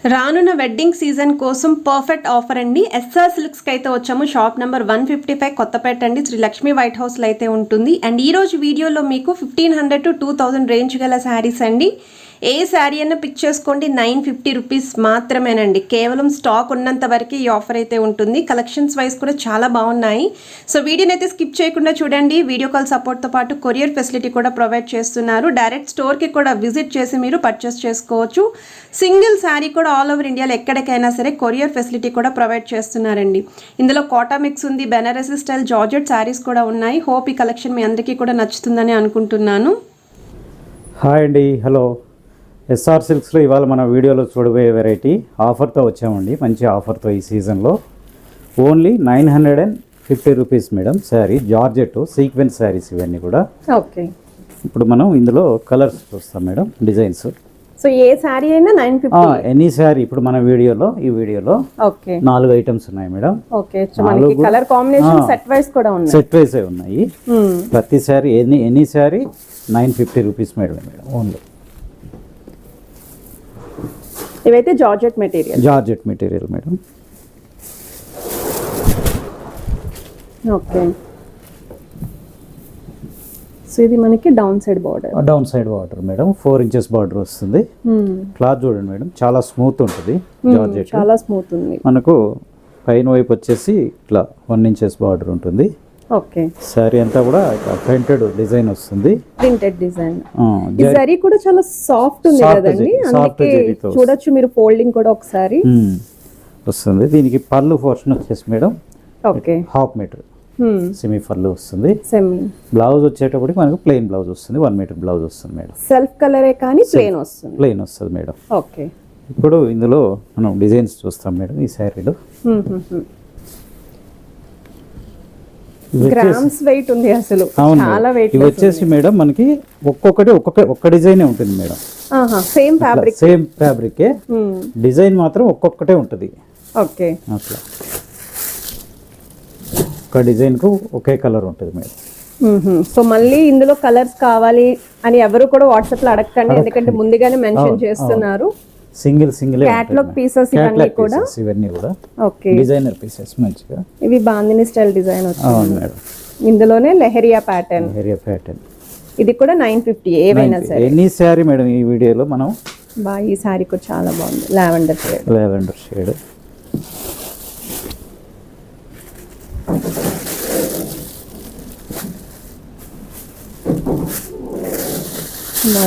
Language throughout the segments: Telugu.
రానున్న వెడ్డింగ్ సీజన్ కోసం పర్ఫెక్ట్ ఆఫర్ అండి. ఎస్ఆర్ సిల్క్స్కి అయితే వచ్చాము. షాప్ నెంబర్ 155 కొత్తపేట అండి, శ్రీ లక్ష్మీ వైట్ హౌస్లో అయితే ఉంటుంది. అండ్ ఈ రోజు వీడియోలో మీకు 1500 to 2000 రేంజ్ గల శారీస్ అండి. ఏ శారీ అయినా పిక్ చేసుకోండి, 950 రూపీస్ మాత్రమేనండి. కేవలం స్టాక్ ఉన్నంత వరకు ఈ ఆఫర్ అయితే ఉంటుంది. కలెక్షన్స్ వైజ్ కూడా చాలా బాగున్నాయి. సో వీడియోని అయితే స్కిప్ చేయకుండా చూడండి. వీడియో కాల్ సపోర్ట్తో పాటు కొరియర్ ఫెసిలిటీ కూడా ప్రొవైడ్ చేస్తున్నారు. డైరెక్ట్ స్టోర్కి కూడా విజిట్ చేసి మీరు పర్చేస్ చేసుకోవచ్చు. సింగిల్ శారీ కూడా ఆల్ ఓవర్ ఇండియాలో ఎక్కడికైనా సరే కొరియర్ ఫెసిలిటీ కూడా ప్రొవైడ్ చేస్తున్నారండి. ఇందులో కోటా మిక్స్ ఉంది, బెనారసీ స్టైల్ జార్జెట్ శారీస్ కూడా ఉన్నాయి. హోప్ ఈ కలెక్షన్ మీ అందరికీ కూడా నచ్చుతుందని అనుకుంటున్నాను. హాయ్ అండి, హలో. ఎస్ఆర్ సిల్క్స్లో ఇవాళ మన వీడియోలో చూడబోయే వెరైటీ ఆఫర్తో వచ్చామండి. మంచి ఆఫర్తో ఈ సీజన్లో only 950 rupees madam. Sari georgette sequence saris ఇవన్నీ కూడా. ఓకే, ఇప్పుడు మనం ఇందులో కలర్స్ చూస్తాం మేడం, డిజైన్స్. సో ఏ శారీ అయినా 950 ఎనీ శారీ. ఇప్పుడు మన ఈ వీడియోలో ఓకే 4 ఐటమ్స్ ఉన్నాయి మేడం. ఓకే, మనకి కలర్ కాంబినేషన్ సెట్ వైస్ కూడా ఉన్నాయి. సెట్ వైస్ ఉన్నాయి. ప్రతి sari any sari 950 rupees madam only. ఇవైతే georgette material madam. Okay, so ఇది మనకి down side border madam. 4 inches border వస్తుంది. క్లాత్ చూడండి మేడం, చాలా స్మూత్ ఉంటుంది. జార్జెట్ చాలా స్మూత్ ఉంది. మనకు పైన వైపు వచ్చేసి ఇట్లా 1 ఇంచెస్ బార్డర్ ఉంటుంది. ఓకే, సారీ అంతా కూడా ప్రింటెడ్ డిజైన్ వస్తుంది. ఈ సారీ కూడా చాలా సాఫ్ట్ ఉంది కదండి, అందుకే చూడొచ్చు మీరు. ఫోల్డింగ్ కూడా ఒకసారి వస్తుంది. దీనికి పళ్ళు పోర్షన్ వచ్చేసి madam okay half metre semi పళ్ళు వస్తుంది. బ్లౌజ్ వచ్చేటప్పటికి మనకు ప్లెయిన్ బ్లౌజ్ వస్తుంది. 1 మీటర్ బ్లౌజ్ వస్తుంది మేడం. సెల్ఫ్ కలరే కానీ ప్లెయిన్ వస్తుంది మేడం. ఓకే, ఇప్పుడు ఇందులో మనం డిజైన్స్ చూస్తాం మేడం. ఈ శారీలో గ్రామ్స్ వెయిట్ ఉంది అసలు, చాలా వెయిట్. ఇవి వచ్చేసి మేడం మనకి ఒక్క డిజైన్ ఉంటుంది మేడం. సేమ్ ఫ్యాబ్రిక్ డిజైన్ మాత్రం ఒక్కొక్కటే ఉంటుంది. ఓకే, అట్లా ఒక డిజైన్ కు ఒకే కలర్ ఉంటుంది మేడం. సో మళ్ళీ ఇందులో కలర్స్ కావాలి అని ఎవరు కూడా వాట్సాప్ లో అడగకండి, ఎందుకంటే ముందుగానే మెన్షన్ చేస్తున్నారు. సింగిల్ క్యాటలాగ్ పీసెస్ ఇవన్నీ కూడా. ఓకే, డిజైనర్ పీసెస్ మంచిగా. ఇవి బాందిని స్టైల్ డిజైన్ వచ్చింది. ఇందులోనే లెహరియా ప్యాటర్న్. ఇది కూడా 950 ఏవైనా సరే. Any sari madam. ఈ వీడియోలో మనం ఈ శారీ కూడా చాలా బాగుంది. Lavender shade.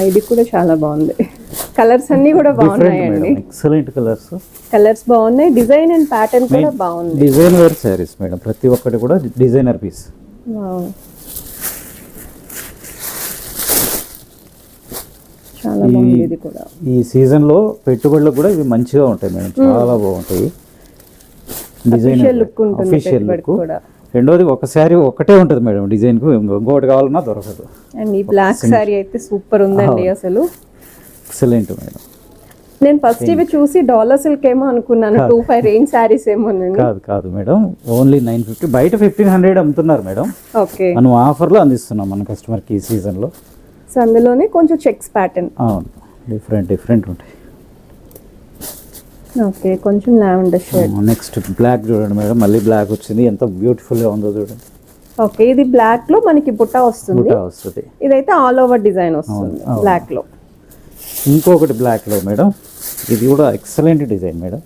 ఇది కూడా చాలా బాగుంది. కలర్స్ అన్ని కూడా బాగున్నాయండి. ఎక్సలెంట్ కలర్స్ బాగున్నాయి. డిజైన్ అండ్ ప్యాటర్న్ కూడా బాగుంది. డిజైనర్ శారీస్ మేడం, ప్రతి ఒక్కటి కూడా డిజైనర్ పీస్. చాలా బాగుంది. ఇది కూడా ఈ సీజన్ లో పెట్టుబడులకు కూడా ఇవి మంచిగా ఉంటాయి మేడం, చాలా బాగుంటాయి. డిజైనర్ లుక్ ఉంటుంది. రెండోది ఒక శారీ ఒకటే ఉంటుంది మేడం డిజైన్ కు, ఇంకోటి కావాలన్నా దొరకదు. అండ్ ఈ బ్లాక్ శారీ అయితే సూపర్ ఉందండి అసలు. Excellent madam. నేను ఫస్ట్ ఇవి చూసి డాలర్ సిల్క్ ఏమో అనుకున్నాను, 25 రేంజ్ శారీస్ ఏమో. కాదు మేడం, ఓన్లీ 950. బయట 1500 అమ్ముతున్నారు మేడం. ఓకే, మనం ఆఫర్ లో అందిస్తున్నాం మన కస్టమర్ కి ఈ సీజన్ లో. సో అందులోనే కొంచెం చెక్స్ ప్యాటర్న్. అవును, డిఫరెంట్ ఉంటాయి. ఓకే, కొంచెం లావెండర్ షేడ్. నెక్స్ట్ బ్లాక్ చూడండి మేడం, మళ్ళీ బ్లాక్ వచ్చింది. ఎంత బ్యూటిఫుల్ గా ఉందో చూడండి. ఓకే, ఇది బ్లాక్ లో మనకి బుట్ట వస్తుంది. ఇదైతే ఆల్ ఓవర్ డిజైన్ వస్తుంది బ్లాక్ లో. ఇంకొకటి బ్లాక్ లో మేడం, ఇది కూడా ఎక్సలెంట్ డిజైన్ మేడం.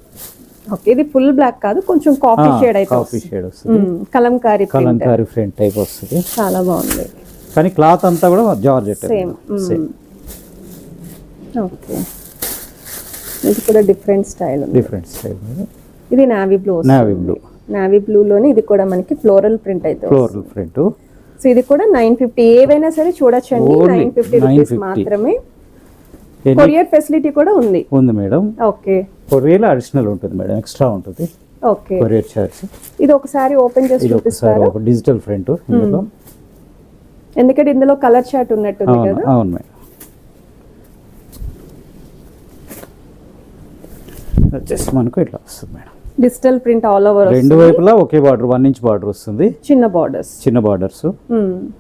ఓకే, ఇది ఫుల్ బ్లాక్ కాదు, కొంచెం కాఫీ షేడ్ అయితే వస్తుంది. కలంకారీ ప్రింట్ టైప్ వస్తుంది. చాలా బాగుంది. కానీ క్లాత్ అంతా కూడా జార్జెట్ సేమ్. ఓకే, ఇది కూడా డిఫరెంట్ స్టైల్ మేడం. ఇది నావీ బ్లూ లోనే ఇది కూడా మనకి ఫ్లోరల్ ప్రింట్ అయితే. సో ఇది కూడా 950 ఏవైనా సరే చూడొచ్చండి. 950 రూపీస్ మాత్రమే. కొరియర్ ఫెసిలిటీ కూడా ఉంది మేడం. ఓకే, కొరియర్ అడిషనల్ ఉంటుంది మేడం, ఎక్స్ట్రా ఉంటుంది. Okay, courier charge. ఇది ఒకసారి ఓపెన్ చేసి చూపిస్తారా? డిజిటల్ ప్రింట్, ఎందుకంటే ఇందులో కలర్ చార్ట్ ఉన్నట్టుంది కదా. అవును మేడం. వచ్చేసి మనకు ఇట్లా వస్తుంది madam. Digital print all over రెండు వైపులా ఒకే బార్డర్ 1 ఇంచ్ బార్డర్ వస్తుంది, చిన్న బార్డర్స్. చిన్న బార్డర్స్.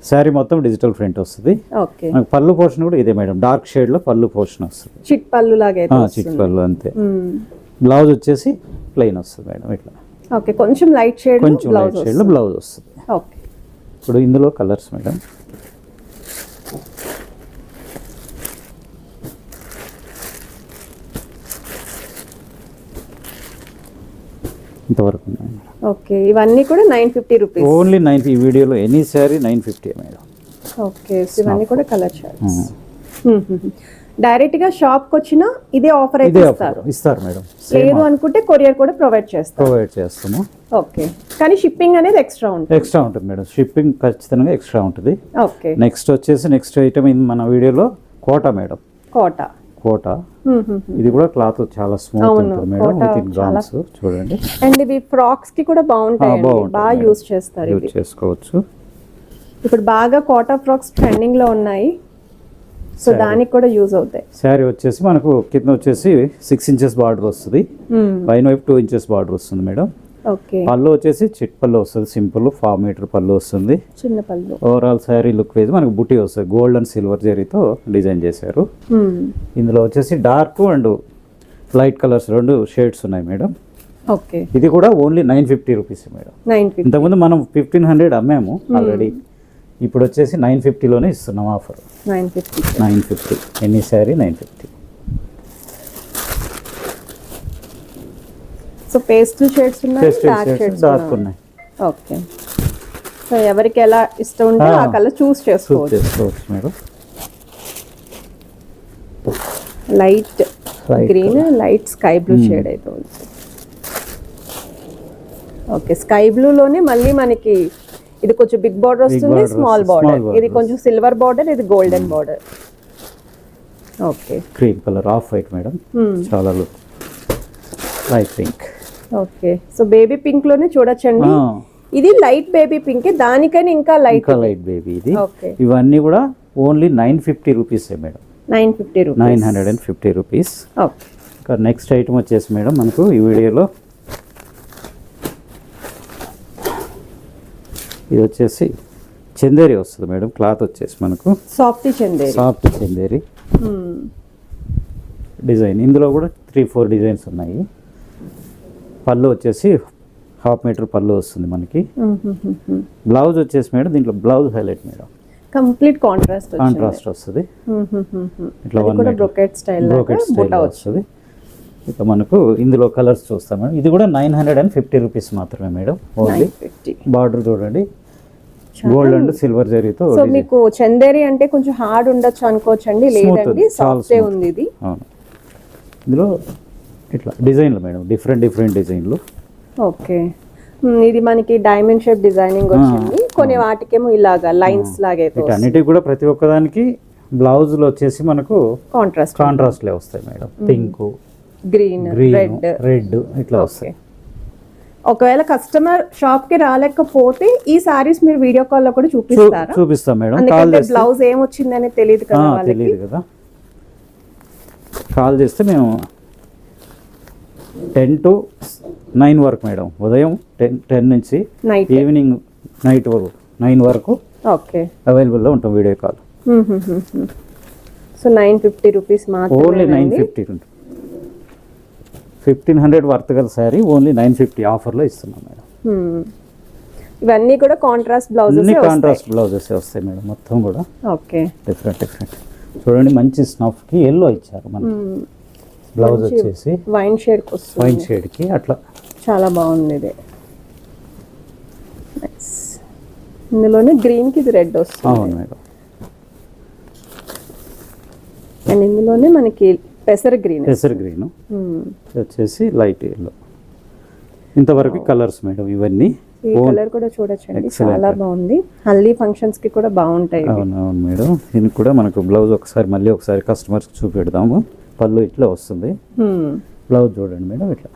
శారీ మొత్తం డిజిటల్ ప్రింట్ వస్తుంది. ఓకే, మనకు పళ్ళు పోర్షన్ కూడా ఇదే మేడం, డార్క్ షేడ్ లో పళ్ళు పోర్షన్ వస్తుంది, చిట్ పళ్ళు లాగా చిట్ పళ్ళు అంతే. బ్లౌజ్ వచ్చేసి ప్లెయిన్ వస్తుంది మేడం ఇట్లా. ఓకే, కొంచెం లైట్ షేడ్, కొంచెం లైట్ షేడ్ లో బ్లౌజ్ వస్తుంది. ఓకే, ఇప్పుడు ఇందులో కలర్స్ మేడం. ఇంతవరకు ఉన్నాయి మేడం. ఓకే, ఇవన్నీ కూడా 950 రూపీస్ ఓన్లీ 90. ఈ వీడియోలో ఎనీ శారీ 950 మేడం. ఓకే, ఇవన్నీ కూడా కలర్ చార్ట్స్. డైరెక్ట్ గా షాప్ కి వచ్చినా ఇదే ఆఫర్ అయితే ఇస్తారు మేడం. లేదు అనుకుంటే కొరియర్ కూడా ప్రొవైడ్ చేస్తాము. ఓకే, కానీ షిప్పింగ్ అనేది ఎక్స్ట్రా ఉంటుంది మేడం. షిప్పింగ్ ఖచ్చితంగా ఎక్స్ట్రా ఉంటుంది. ఓకే, నెక్స్ట్ ఐటమ్ మన వీడియోలో కోటా మేడం. కోటా ఇది కూడా క్లాత్ చాలా స్మూత్ ఉంటుంది మేడం, విత్ ఇన్ గ్రామ్స్ చూడండి. అండ్ ఇవి ఫ్రాక్స్ కి కూడా బాగుంటాయి, బాగా యూస్ చేస్తారు, యూస్ చేసుకోవచ్చు. ఇప్పుడు బాగా కోటా ఫ్రాక్స్ ట్రెండింగ్ లో ఉన్నాయి, సో దానికి కూడా యూజ్ అవుతాయి. శారీ వచ్చేసి మనకు కింద వచ్చేసి 6 ఇంచెస్ బార్డర్ వస్తుంది, పైన వైపు 2 ఇంచెస్ బార్డర్ వస్తుంది మేడం. ఓకే, పళ్ళు వచ్చేసి చిట్ పళ్ళు వస్తుంది, సింపుల్ 4 మీటర్ పళ్ళు వస్తుంది, చిన్న పళ్ళు. ఓవరాల్ శారీ లుక్ వేసి మనకు బుట్టి వస్తుంది, గోల్డ్ అండ్ సిల్వర్ జరీతో డిజైన్ చేశారు. ఇందులో వచ్చేసి dark and light colours 2 shades ఉన్నాయి మేడం. ఓకే, ఇది కూడా ఓన్లీ 950 రూపీస్ మేడం. 950. ఇంతకుముందు మనం 1500 అమ్మాము ఆల్రెడీ, ఇప్పుడు వచ్చేసి 950లోనే ఇస్తున్నాం offer. 950 any sari 950. So pastel shades ఉన్నాయి, డార్క్ షేడ్స్ డార్క్ ఉన్నాయి. ఓకే, సో ఎవరికి ఎలా ఇష్టం ఉంటే ఆ కలర్ చూస్ చేసుకోవచ్చు madam. Light green, light sky blue shade అయితే ఉంది. ఓకే, స్కై బ్లూ లోనే మళ్ళీ మనకి ఇది కొంచెం బిగ్ బార్డర్ వస్తుంది, స్మాల్ బార్డర్. ఇది కొంచెం సిల్వర్ బార్డర్, ఇది golden border. Okay, cream colour off white madam, చాలా look light pink. Okay, so baby pink లోనే చూడొచ్చండి. ఇది లైట్ బేబీ పింక్, దానికైనా ఇంకా లైట్ బేబీ ఇది. ఇవన్నీ కూడా only 950 rupees madam. 950 rupees. Okay, ఇంకా నెక్స్ట్ ఐటమ్ వచ్చేసి మేడం మనకు ఈ వీడియోలో ఇది వచ్చేసి చందేరి వస్తుంది మేడం. క్లాత్ వచ్చేసి మనకు సాఫ్ట్ చందేరి డిజైన్. ఇందులో కూడా 3-4 డిజైన్స్ ఉన్నాయి. పళ్ళు వచ్చేసి 1/2 మీటర్ పళ్ళు వస్తుంది మనకి. బ్లౌజ్ వచ్చేసి మేడం, దీంట్లో blouse highlight madam, complete contrast వస్తుంది. ఇట్లా బ్రోకెట్ స్టైల్ వస్తుంది. ఇక మనకు ఇందులో కలర్స్ చూస్తాం మేడం. ఇది కూడా 950 రూపీస్ మాత్రమే మేడం. ఓన్లీ బార్డర్ చూడండి, గోల్డ్ అండ్ సిల్వర్ జరీతో. సో మీకు చందేరి అంటే కొంచెం హార్డ్ ఉండొచ్చు అనుకోవచ్చండి, లేదండి సాఫ్ట్ ఉంది ఇది. అవును, ఇందులో ఇట్లా డిజైన్లు మేడం, డిఫరెంట్ డిజైన్లు. ఓకే, ఇది మనకి డైమండ్ షేప్ డిజైనింగ్ వచ్చింది, కొన్ని వాటికేమో ఇలాగా లైన్స్ లాగా. అన్నిటికీ కూడా ప్రతి ఒక్కదానికి బ్లౌజ్ లో వచ్చేసి మనకు కాంట్రాస్ట్ లే వస్తాయి మేడం. పింక్, గ్రీన్, రెడ్ ఇట్లా వస్తాయి. ఒకవేళ కస్టమర్ షాప్ కి రాలేకపోతే ఈ సారీస్ మీరు వీడియో కాల్ లో కూడా చూపిస్తాం మేడం. బ్లౌజ్ ఏమొచ్చిందని తెలియదు కదా, కాల్ చేస్తే మేము 10 to 9 వరకు మేడం, ఉదయం 10 నుంచి ఈవినింగ్ నైట్ వరకు 9 వరకు అవైలబుల్లో ఉంటాం వీడియో కాల్. సో 950 రూపీస్ మాత్రమే, ఓన్లీ 950 ఉంటుంది. 1500 వర్త్ గల శారీ ఓన్లీ 950 ఆఫర్లో ఇస్తున్నాం మేడం. ఇవన్నీ కూడా కాంట్రాస్ట్ బ్లౌజెస్ వస్తాయి మేడం, మొత్తం కూడా. ఓకే, డిఫరెంట్ చూడండి, మంచి స్నఫ్ కి ఎల్లో ఇచ్చారు మనకి. బ్లౌజ్ వచ్చేసి వైన్ షేడ్ కి అట్లా చాలా బాగుంది. ఇది ఇందులోనే గ్రీన్ కి ఇది రెడ్ వస్తుంది. అవును మేడం. అండ్ ఇందులోనే మనకి పెసర గ్రీన్ వచ్చేసి లైట్ ఎల్లో. ఇంతవరకు కలర్స్ మేడం ఇవన్నీ. ఈ కలర్ కూడా చూడొచ్చండి, చాలా బాగుంది. హల్దీ ఫంక్షన్స్ కి కూడా బాగుంటాయి. అవును మేడం. దీనికి కూడా మనకు బ్లౌజ్ మళ్ళీ ఒకసారి కస్టమర్స్ చూపెడదాము. పళ్ళు ఇట్లా వస్తుంది, బ్లౌజ్ చూడండి మేడం ఇట్లా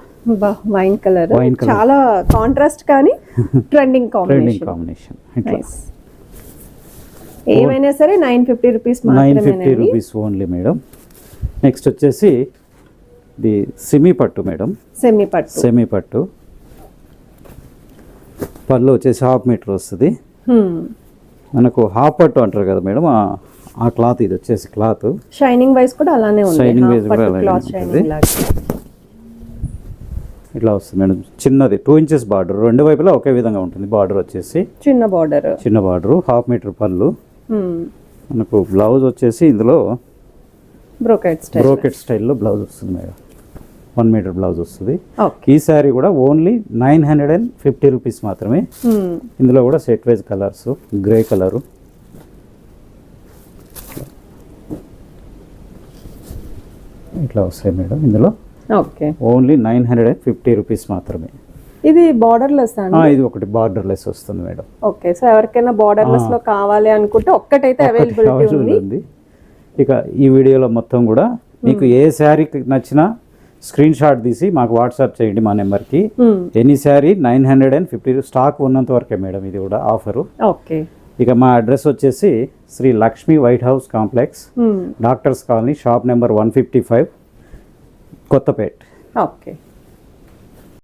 వైన్ కలర్, చాలా కాంట్రాస్ట్ కానీ ట్రెండింగ్ కాంబినేషన్. ఏమైనా సరే 950 rupees 950 rupees only madam. Next వచ్చేసి ఇది సెమీ పట్టు మేడం, సెమీ పట్టు. సెమీ పట్టు. పళ్ళు వచ్చేసి 1/2 మీటర్ వస్తుంది. మనకు హాఫ్ పట్టు అంటారు కదా మేడం, ఆ క్లాత్ ఇది వచ్చేసి క్లాత్. షైనింగ్ వైస్ కూడా అలానే ఉంది. షైనింగ్ వైస్ కూడా అలానే క్లాత్ షైనింగ్ లాగా ఇట్లా వస్తుంది మేడం. చిన్నది 2 ఇంచెస్ బార్డర్, రెండు వైపులా ఒకే విధంగా ఉంటుంది. బార్డర్ వచ్చేసి చిన్న బార్డర్, చిన్న బార్డర్, 1/2 మీటర్ పళ్ళు. మనకు బ్లౌజ్ వచ్చేసి ఇందులో బ్రోకెట్ స్టైల్లో బ్లౌజ్ వస్తుంది మేడం. 1 మీటర్ బ్లౌజ్ వస్తుంది. ఈ శారీ కూడా ఓన్లీ 950 రూపీస్ మాత్రమే. ఇందులో కూడా set wise colours, grey colour, ఇట్లా వస్తాయి మేడం. ఇందులో ఓన్లీ 950 రూపీస్ మాత్రమే. ఇది బార్డర్లెస్ అండి. ఇది ఒకటి బార్డర్లెస్ వస్తుంది మేడం. ఓకే, సో ఎవరికైనా బార్డర్లెస్ లో కావాలి అనుకుంటే ఒక్కటైతే అవైలబిలిటీ ఉంది. ఇక ఈ వీడియోలో మొత్తం కూడా మీకు ఏ శారీకి నచ్చినా స్క్రీన్ షాట్ తీసి మాకు వాట్సాప్ చేయండి మా నెంబర్కి. ఎనీ శారీ 950 స్టాక్ ఉన్నంత వరకే మేడం ఇది కూడా ఆఫరు. ఓకే. ఇక మా అడ్రస్ వచ్చేసి Shri Lakshmi white house complex, doctors colony, shop number 155, Kothapet. Okay.